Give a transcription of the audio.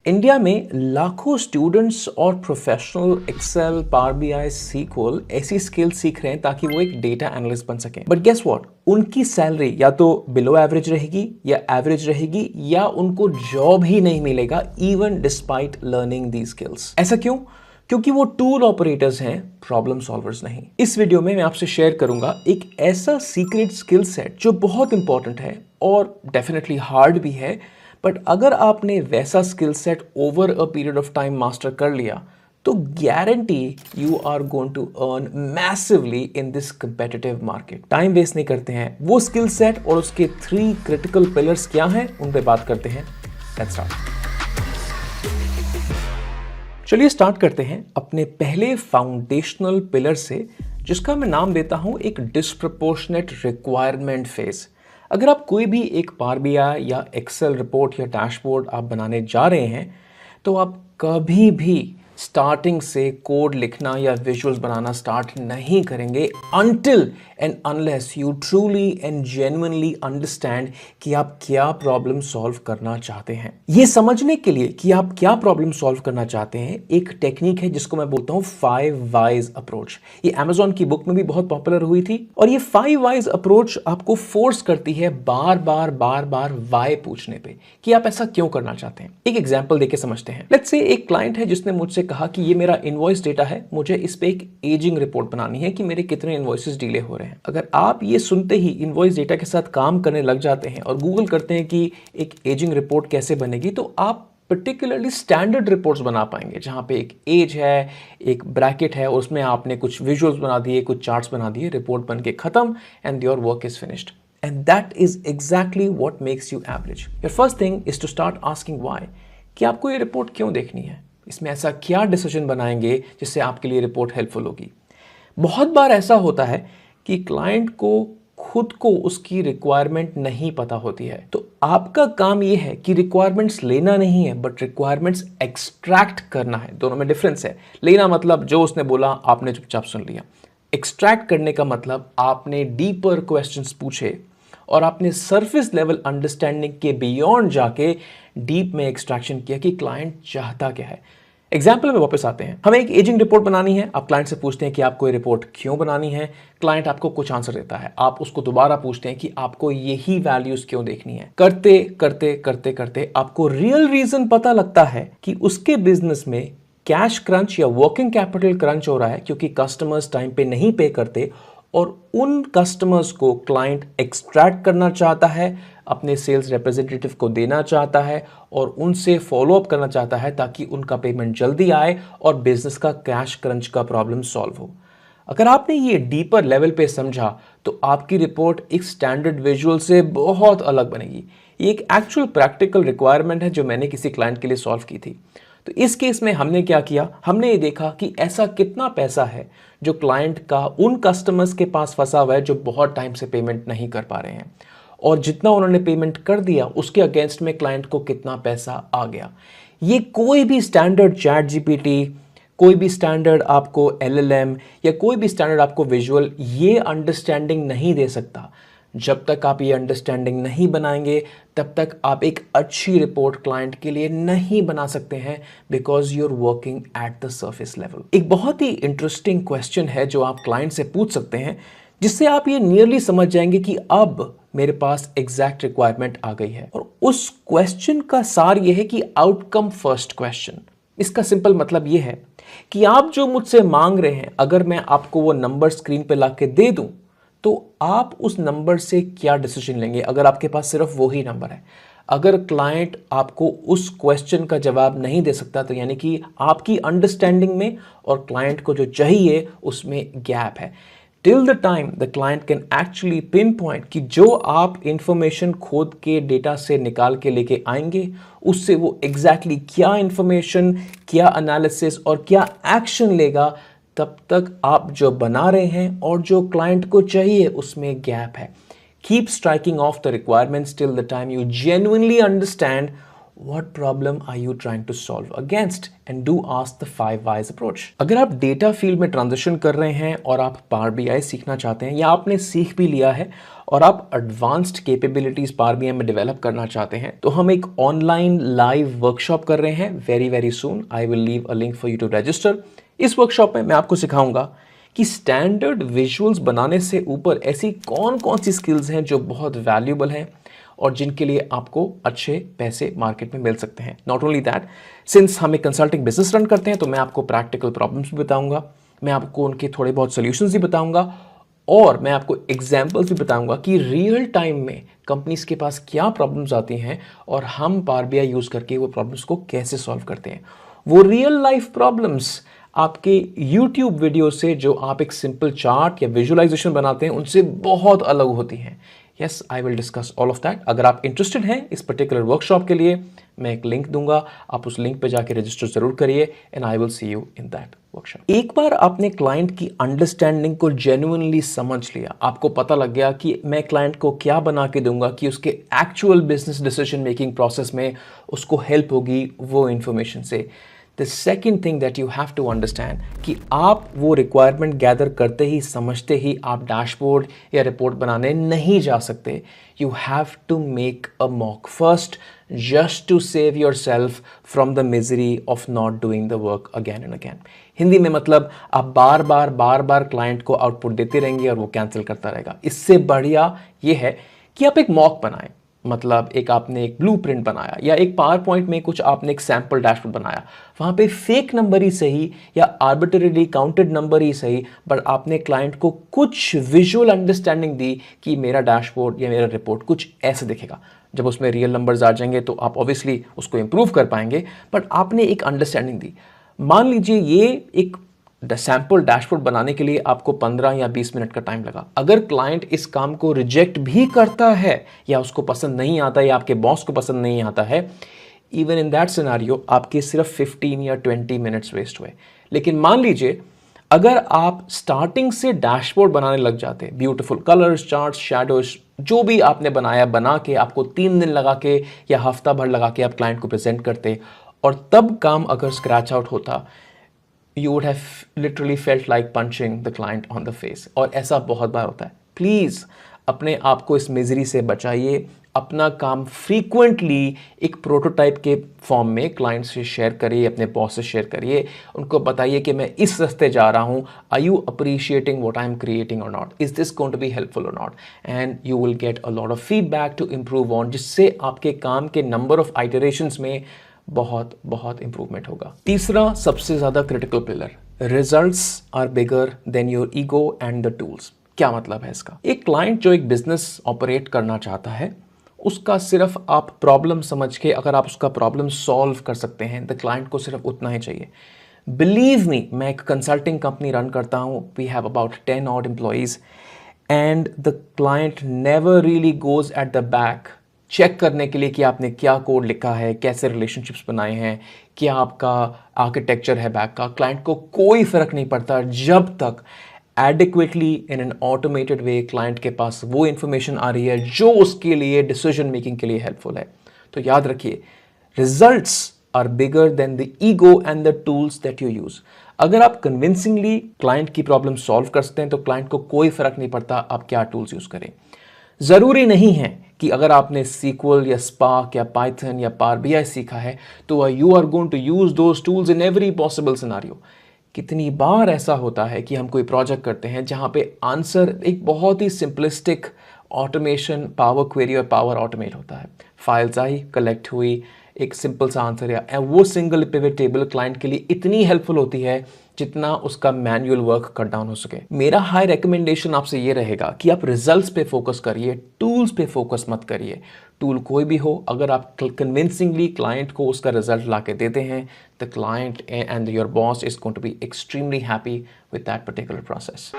India में लाखों students और professional Excel, Power BI, SQL ऐसी स्किल सीख रहे हैं ताकि वो एक डेटा एनालिस्ट बन सकें। बट गेस व्हाट, उनकी सैलरी या तो बिलो एवरेज रहेगी या एवरेज रहेगी या उनको जॉब ही नहीं मिलेगा even despite learning the skills. ऐसा क्यों? क्योंकि वो टूल ऑपरेटर्स हैं, प्रॉब्लम सॉल्वर्स नहीं। इस वीडियो में मैं आपसे शेयर करूंगा एक ऐसा सीक्रेट स्किल सेट जो बहुत इंपॉर्टेंट है और डेफिनेटली हार्ड भी है, बट अगर आपने वैसा skill set over a period of time master कर लिया तो guarantee you are going to earn massively in this competitive market. Time waste नहीं करते हैं, वो स्किल सेट और उसके 3 क्रिटिकल पिलर्स क्या हैं उन पे बात करते हैं। Let's start. चलिए स्टार्ट करते हैं अपने पहले फाउंडेशनल पिलर से, जिसका मैं नाम देता हूं एक डिस्प्रपोर्शनेट रिक्वायरमेंट फेज। अगर आप कोई भी एक पावर बीआई या एक्सेल रिपोर्ट या डैशबोर्ड आप बनाने जा रहे हैं तो आप कभी भी स्टार्टिंग से कोड लिखना या विजुअल्स बनाना स्टार्ट नहीं करेंगे until and unless you truly and genuinely understand कि आप क्या प्रॉब्लम सॉल्व करना चाहते हैं। ये समझने के लिए कि आप क्या प्रॉब्लम सॉल्व करना चाहते हैं, एक टेक्निक है जिसको मैं बोलता हूं 5 वाइज अप्रोच। ये Amazon की बुक में भी बहुत पॉपुलर हुई थी और ये 5 वाइज अप्रोच आपको फोर्स करती है बार बार वाई पूछने पे कि आप ऐसा क्यों करना चाहते हैं। एक एग्जांपल देके समझते हैं। लेट्स से एक क्लाइंट है जिसने मुझसे कहा कि ये मेरा इनवॉइस डेटा है, मुझे इस पे एक एजिंग रिपोर्ट बनानी है कि मेरे कितने इनवॉइसेस डिले हो रहे हैं। अगर आप ये सुनते ही इनवॉइस डेटा के साथ काम करने लग जाते हैं और गूगल करते हैं कि एक एजिंग रिपोर्ट कैसे बनेगी, तो आप पर्टिकुलरली स्टैंडर्ड रिपोर्ट्स बना पाएंगे जहां पे एक एज है, एक ब्रैकेट है, उसमें आपने कुछ विजुअल्स बना दिए, कुछ चार्ट्स बना दिए, रिपोर्ट बन के खत्म and your work is finished. And that is exactly what makes you average. Your first thing is to start asking why, कि आपको ये रिपोर्ट क्यों देखनी है, इसमें ऐसा क्या डिसीजन बनाएंगे जिससे आपके लिए रिपोर्ट हेल्पफुल होगी। बहुत बार ऐसा होता है कि क्लाइंट को खुद को उसकी रिक्वायरमेंट नहीं पता होती है, तो आपका काम यह है कि रिक्वायरमेंट्स लेना नहीं है बट रिक्वायरमेंट्स एक्सट्रैक्ट करना है। दोनों में डिफरेंस है। लेना मतलब जो उसने बोला आपने चुपचाप सुन लिया। एक्सट्रैक्ट करने का मतलब आपने डीपर क्वेश्चंस पूछे और आपने सरफेस लेवल अंडरस्टैंडिंग के बियॉन्ड जाके डीप में एक्सट्रैक्शन किया कि क्लाइंट चाहता क्या है। एग्जाम्पल में वापस आते हैं। हमें एक एजिंग रिपोर्ट बनानी है, आप क्लाइंट से पूछते हैं कि आपको ये रिपोर्ट क्यों बनानी है। क्लाइंट आपको कुछ आंसर देता है, आप उसको दोबारा पूछते हैं कि आपको यही वैल्यूज क्यों देखनी है। करते करते करते करते आपको रियल रीजन पता लगता है कि उसके बिजनेस में कैश क्रंच या वर्किंग कैपिटल क्रंच हो रहा है क्योंकि कस्टमर्स टाइम पे नहीं पे करते और उन कस्टमर्स को क्लाइंट एक्सट्रैक्ट करना चाहता है, अपने सेल्स रिप्रेजेंटेटिव को देना चाहता है और उनसे फॉलो अप करना चाहता है ताकि उनका पेमेंट जल्दी आए और बिजनेस का कैश क्रंच का प्रॉब्लम सॉल्व हो। अगर आपने ये डीपर लेवल पे समझा तो आपकी रिपोर्ट एक स्टैंडर्ड विजुअल से बहुत अलग बनेगी। ये एक एक्चुअल प्रैक्टिकल रिक्वायरमेंट है जो मैंने किसी क्लाइंट के लिए सॉल्व की थी। तो इस केस में हमने क्या किया, हमने ये देखा कि ऐसा कितना पैसा है जो क्लाइंट का उन कस्टमर्स के पास फंसा हुआ है जो बहुत टाइम से पेमेंट नहीं कर पा रहे हैं, और जितना उन्होंने पेमेंट कर दिया उसके अगेंस्ट में क्लाइंट को कितना पैसा आ गया। ये कोई भी स्टैंडर्ड चैट जीपीटी, कोई भी स्टैंडर्ड आपको एलएलएम या कोई भी स्टैंडर्ड आपको विजुअल ये अंडरस्टैंडिंग नहीं दे सकता। जब तक आप ये अंडरस्टैंडिंग नहीं बनाएंगे तब तक आप एक अच्छी रिपोर्ट क्लाइंट के लिए नहीं बना सकते हैं, because you are working at the surface level. एक बहुत ही इंटरेस्टिंग क्वेश्चन है जो आप क्लाइंट से पूछ सकते हैं, जिससे आप ये नियरली समझ जाएंगे कि अब मेरे पास एग्जैक्ट रिक्वायरमेंट आ गई है। और उस क्वेश्चन का सार यह है कि आउटकम फर्स्ट क्वेश्चन। इसका सिंपल मतलब यह है कि आप जो मुझसे मांग रहे हैं, अगर मैं आपको वो नंबर स्क्रीन पे लाके दे दूं तो आप उस नंबर से क्या डिसीजन लेंगे अगर आपके पास सिर्फ वही नंबर है। अगर क्लाइंट आपको उस क्वेश्चन का जवाब नहीं दे सकता तो यानी कि आपकी अंडरस्टैंडिंग में और क्लाइंट को जो चाहिए उसमें गैप है। Till the time the client can actually pin point कि जो आप इंफॉर्मेशन खोद के डेटा से निकाल के लेके आएंगे उससे वो एग्जैक्टली क्या इंफॉर्मेशन, क्या एनालिसिस और क्या एक्शन लेगा, तब तक आप जो बना रहे हैं और जो क्लाइंट को चाहिए उसमें गैप है। Keep striking off the requirements till the time you genuinely understand What problem are you trying to solve against? And do ask the 5 whys approach. अगर आप डेटा फील्ड में ट्रांजिशन कर रहे हैं और आप पावर बीआई सीखना चाहते हैं या आपने सीख भी लिया है और आप एडवांस्ड कैपेबिलिटीज पावर बीआई में डेवलप करना चाहते हैं, तो हम एक ऑनलाइन लाइव वर्कशॉप कर रहे हैं very soon. I will leave a link for you to register. इस वर्कशॉप में मैं आपको सिखाऊंगा कि स्टैंडर्ड विजुअल्स बनाने से ऊपर ऐसी कौन कौन सी स्किल्स हैं जो बहुत वैल्यूएबल हैं और जिनके लिए आपको अच्छे पैसे मार्केट में मिल सकते हैं. नॉट ओनली दैट, सिंस हम एक कंसल्टिंग बिजनेस रन करते हैं तो मैं आपको प्रैक्टिकल प्रॉब्लम्स भी बताऊंगा, मैं आपको उनके थोड़े बहुत सोल्यूशंस भी बताऊंगा और मैं आपको एग्जाम्पल्स भी बताऊंगा कि रियल टाइम में कंपनीज के पास क्या प्रॉब्लम्स आती हैं और हम पावर बीआई यूज़ करके वो प्रॉब्लम्स को कैसे सॉल्व करते हैं. वो रियल लाइफ प्रॉब्लम्स आपके YouTube वीडियो से जो आप एक सिंपल चार्ट या विजुअलाइजेशन बनाते हैं उनसे बहुत अलग होती हैं. Yes, I will discuss all of that. अगर आप इंटरेस्टेड हैं इस पर्टिकुलर वर्कशॉप के लिए, मैं एक लिंक दूंगा, आप उस लिंक पे जाके रजिस्टर जरूर करिए and I will see you in that workshop. एक बार आपने क्लाइंट की अंडरस्टैंडिंग को जेन्युइनली समझ लिया, आपको पता लग गया कि मैं क्लाइंट को क्या बना के दूंगा कि उसके actual business decision making process में उसको हेल्प होगी वो इंफॉर्मेशन से. The second thing that you have to understand कि आप वो रिक्वायरमेंट गैदर करते ही समझते ही आप डैशबोर्ड या रिपोर्ट बनाने नहीं जा सकते. You have to make a mock first just to save yourself from the misery of not doing the work again and again. Hindi में मतलब आप बार बार क्लाइंट को आउटपुट देते रहेंगे और वो कैंसिल करता रहेगा. इससे बढ़िया ये है कि आप एक मॉक बनाएं, मतलब आपने एक ब्लूप्रिंट बनाया या एक पावर पॉइंट में कुछ आपने एक सैंपल डैशबोर्ड बनाया, वहां पे फेक नंबर ही सही या आर्बिट्रेरीली काउंटेड नंबर ही सही, बट आपने क्लाइंट को कुछ विजुअल अंडरस्टैंडिंग दी कि मेरा डैशबोर्ड या मेरा रिपोर्ट कुछ ऐसे दिखेगा. जब उसमें रियल नंबर्स आ जाएंगे तो आप ऑब्वियसली उसको इंप्रूव कर पाएंगे, बट आपने एक अंडरस्टैंडिंग दी. मान लीजिए ये एक सैंपल डैशबोर्ड बनाने के लिए आपको 15 या 20 मिनट का टाइम लगा. अगर क्लाइंट इस काम को रिजेक्ट भी करता है या उसको पसंद नहीं आता या आपके बॉस को पसंद नहीं आता है, इवन इन दैट सिनेरियो आपके सिर्फ 15 या 20 मिनट्स वेस्ट हुए. लेकिन मान लीजिए अगर आप स्टार्टिंग से डैशबोर्ड बनाने लग जाते, ब्यूटीफुल कलर्स, चार्ट्स, शैडोज, जो भी आपने बनाया बना के आपको 3 दिन लगा के या हफ्ता भर लगा के आप क्लाइंट को प्रेजेंट करते और तब काम अगर स्क्रैच आउट होता, you would have literally felt like punching the client on the face. और ऐसा बहुत बार होता है. प्लीज़ अपने आप को इस मिजरी से बचाइए. अपना काम फ्रीक्वेंटली एक प्रोटोटाइप के फॉर्म में क्लाइंट से शेयर करिए, अपने बॉस से शेयर करिए, उनको बताइए कि मैं इस रास्ते जा रहा हूँ. Are you appreciating what I am creating or not? Is this going to be helpful or not? And you will get a lot of feedback to improve on, जिससे आपके काम के नंबर ऑफ आइटरेशंस में बहुत improvement होगा. तीसरा सबसे ज्यादा critical pillar, results are bigger than your ego and the tools. क्या मतलब है इसका? एक क्लाइंट जो एक बिजनेस ऑपरेट करना चाहता है, उसका सिर्फ आप प्रॉब्लम समझ के अगर आप उसका प्रॉब्लम सॉल्व कर सकते हैं, द क्लाइंट को सिर्फ उतना ही चाहिए. बिलीव मी, मैं एक कंसल्टिंग कंपनी रन करता हूं. We have about 10 odd employees and the client never really goes at the back check करने के लिए कि आपने क्या कोड लिखा है, कैसे रिलेशनशिप्स बनाए हैं, क्या आपका आर्किटेक्चर है बैक का. क्लाइंट को कोई फर्क नहीं पड़ता जब तक adequately in an automated way client के पास वो इंफॉर्मेशन आ रही है जो उसके लिए डिसीजन मेकिंग के लिए हेल्पफुल है. तो याद रखिए, results are bigger than the ego and the tools that you use. अगर आप कन्विंसिंगली क्लाइंट की प्रॉब्लम सॉल्व कर सकते हैं तो क्लाइंट को कोई फर्क नहीं पड़ता आप क्या टूल्स यूज करें. जरूरी नहीं है कि अगर आपने SQL या Spark या Python या Power BI सीखा है तो you are going to use those tools in every possible scenario. कितनी बार ऐसा होता है कि हम कोई प्रोजेक्ट करते हैं जहां पे आंसर एक बहुत ही सिंपलिस्टिक ऑटोमेशन, पावर क्वेरी और पावर ऑटोमेट होता है. फाइल्स आई, कलेक्ट हुई, एक सिंपल सा आंसर है, वो सिंगल पिवट टेबल क्लाइंट के लिए इतनी हेल्पफुल होती है जितना उसका मैनुअल वर्क कट डाउन हो सके. मेरा हाई रिकमेंडेशन आपसे ये रहेगा कि आप रिजल्ट्स पे फोकस करिए, टूल्स पे फोकस मत करिए. टूल कोई भी हो, अगर आप कन्विंसिंगली क्लाइंट को उसका रिजल्ट ला के देते हैं, the client and your boss is going to be extremely happy with that particular process.